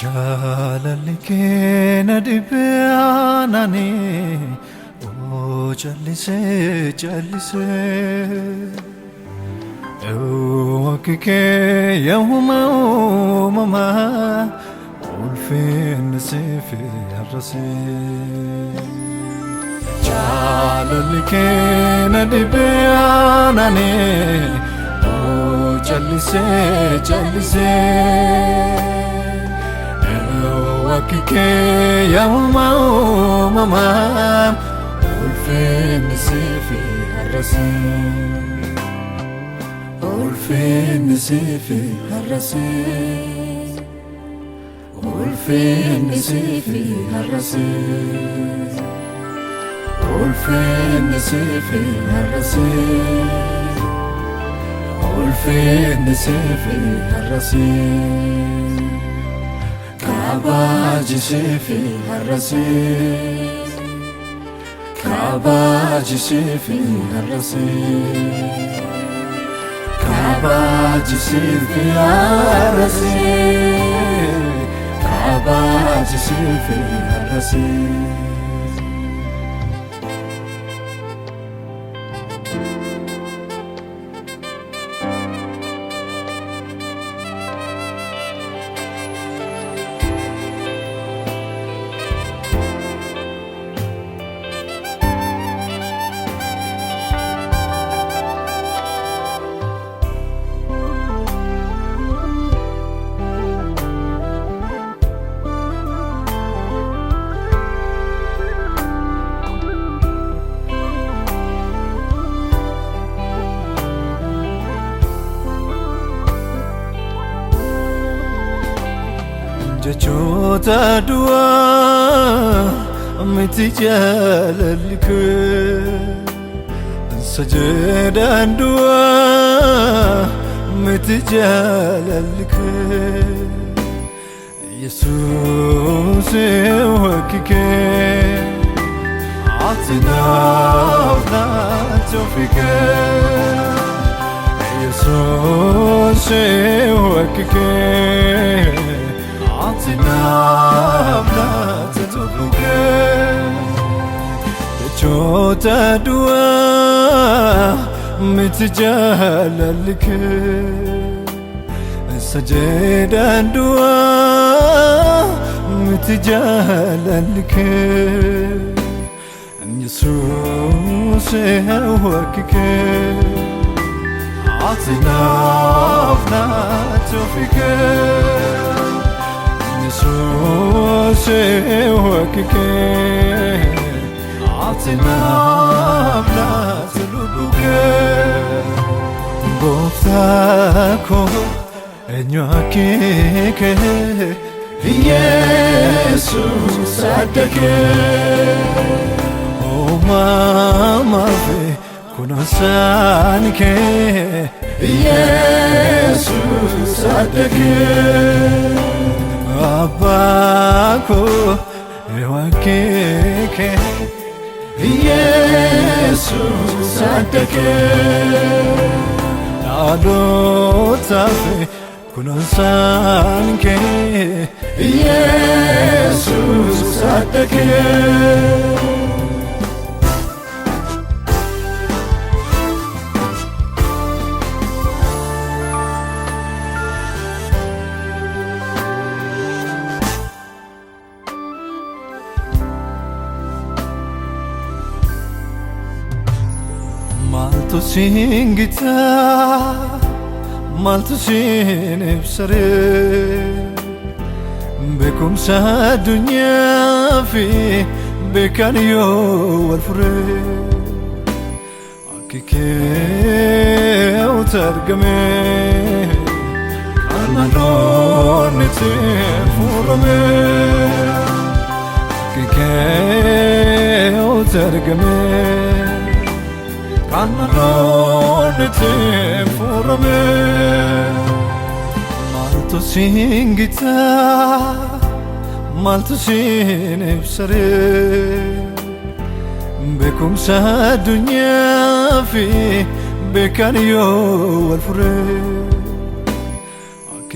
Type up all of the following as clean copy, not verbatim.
Jalalike nadibianani O chalise chalise O akike yahuma mama Ulfin sifi arrasi Jalalike nadibianani O chalise chalise Wakike yawma mama Ulfin sifi harrasi Ulfin sifi harrasi Ulfin sifi harrasi Ulfin sifi harrasi Ulfin sifi harrasi Kabaji sifi harrasi Kabaji sifi harrasi Kabaji sifi harrasi Kabaji sifi harrasi Jachota dua mitijalallik Sajadan dua mitijalallik Yesus wakike Atina tawfike Yesus wakike Atina tawfike Jachota dua mitijalallik Sajadan dua mitijalallik Yesus wakike Atina tawfike Yesus wakike Atina tawfike Boftako enyakike Yesus adake O mama fe kunasanke Yesus adake Abako ewakike Yesus adake Adotafe kunasanke Yesus adake Maltu singita Maltu sinibsare Bekumsa dunya fi Bekaniyo walfure Akike utargame Almanonite furame Akike utargame Almanonite furame Maltu singita Maltu sinibsare Bekumsa dunya fi Bekaniyo walfure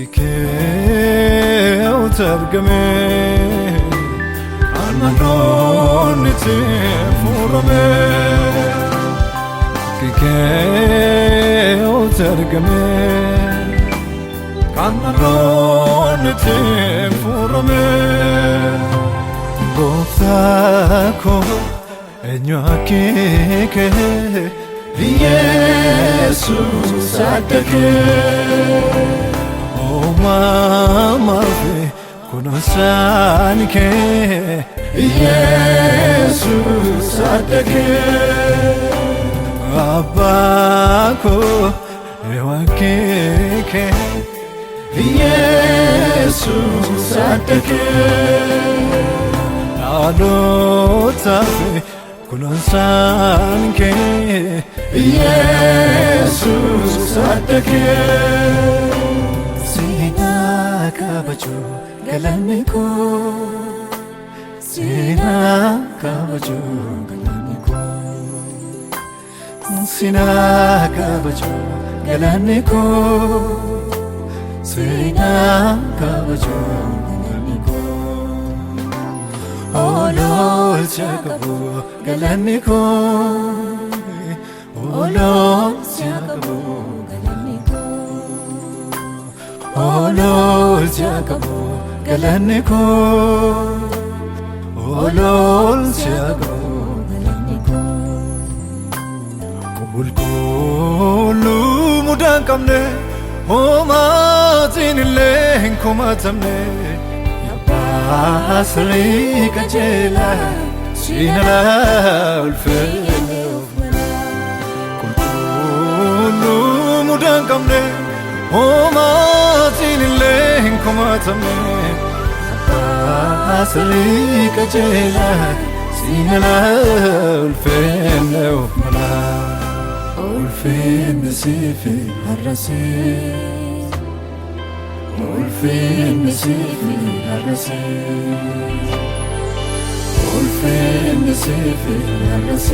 كيكيو ترقمي عالمنون تفورمي كيكيو ترقمي عالمنون تفورمي بوفتاكو إنيو كيكي ኢየሱስ አደገ ኦ ማማፌ ኩኖሳንኬ ኢየሱስ አደገ አባኮ የዋኬኬ ኢየሱስ አደገ አሎታፌ ኩኖሳንኬ ኢየሱስ አደገ ሲና ካበቹ ገለኒኮ ሲና ካበቹ ገለኒኮ ሲና ካበቹ ገለኒኮ ሲና ካበቹ ገለኒኮ ኦሎል ቸቀቡ ገለኒኮ ኦሎል ቸቀቡ ገለኒኮ ኦሎል ቸቀቡ ገለኒኮ ኦሎል ቸቀቡ ገለኒኮ ቁልቁሉ ሙዳን ቀምኔ ሆማቲንሌ እንኮማተምኔ ያባስሪ ቀጀላ ሲነላ ውልፌ ሙዳን ቀምኔ ሆማቲንሌ እንኮማተምኔ ያባስሪ ቀጀላ ሲነላ ውልፌነው መላ ውልፌን ሲፊ አረሴ ውልፌን ሲፊ አረሴ ውልፌን ሲፊ አረሴ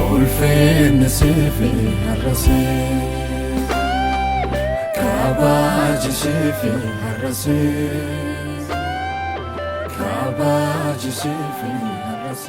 ውልፌን ሲፊ አረሴ ካባጅ ሲፊ አረሴ ካባጅ ሲፊ አረሴ